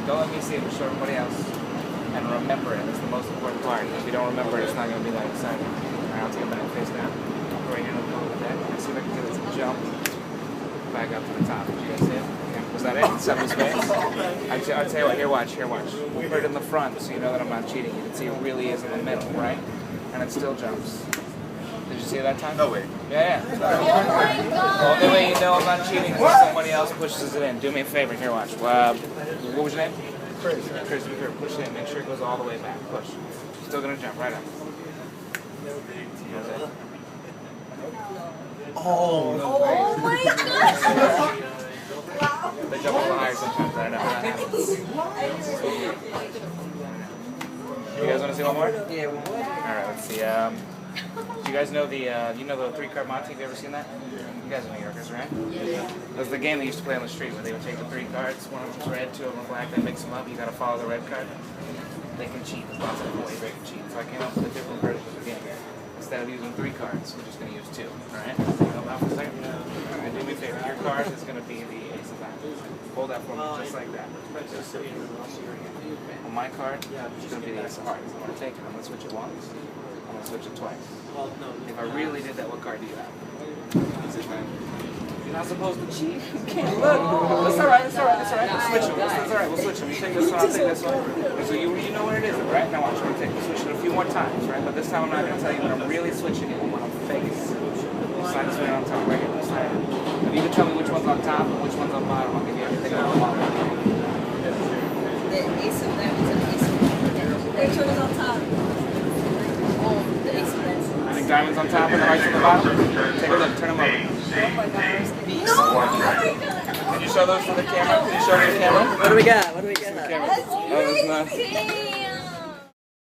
Don't let me see it, but show everybody else. And remember it. That's the most important part. If you don't remember it, it's not going to be that exciting. Alright, I'll take a minute face down. I'll go right here in the middle of the deck. I see if I can get it to jump back up to the top. Did you guys see it? Okay. Was that it? 7 space? I'll tell you what, here watch. We'll put it in the front so you know that I'm not cheating. You can see it really is in the middle, right? And it still jumps. Did you see it that time? No way. Yeah. Oh my God. The only way you know I'm not cheating is if somebody else pushes it in. Do me a favor. Here, watch. What was your name? Chris. Chris, here, push it in. Make sure it goes all the way back. Push. Still gonna jump right up. Oh my God! They jump a little higher sometimes. Right up. You guys want to see one more? Yeah, we would. All right. Let's see. Do you guys know the the 3-card Monte? Have you ever seen that? You guys are New Yorkers, right? Yeah. It was the game they used to play on the street where they would take the 3 cards, one of them's red, 2 of them are black, they mix them up, you gotta follow the red card. They can cheat, there's lots of different ways they can cheat. So I came up with a different version of the game. Instead of using 3 cards, we're just gonna use 2. Alright? Help out for a second? Alright, do me a favor. Your card is gonna be the ace of diamonds. Hold that for me just like that. On my card, it's gonna be the ace of hearts. I'm gonna take it, I'm gonna switch it once. I'm gonna switch it twice. If I really did that, what card do you have? You're not supposed to cheat. You can't look. That's alright. We'll switch them. That's alright. We'll switch them. You take this one, I'll take this one. So you know what it is, right? Now watch me switch it a few more times, right? But this time I'm not going to tell you when I'm really switching it. When I'm fake it. Slide this one on top, right here. Slide it. If you can tell me which one's on top and which one's on bottom, I'll give you everything on the bottom. The ace of diamonds and the ace of diamonds. Which one is on top? The ace of diamonds. I think diamonds on top and the hearts on the bottom. Take a look. Turn them over. Oh my God. No! Oh my God. Can you show those to the camera? Can you show me the camera? What do we got? What do we got? Camera. Oh, there's not. Damn!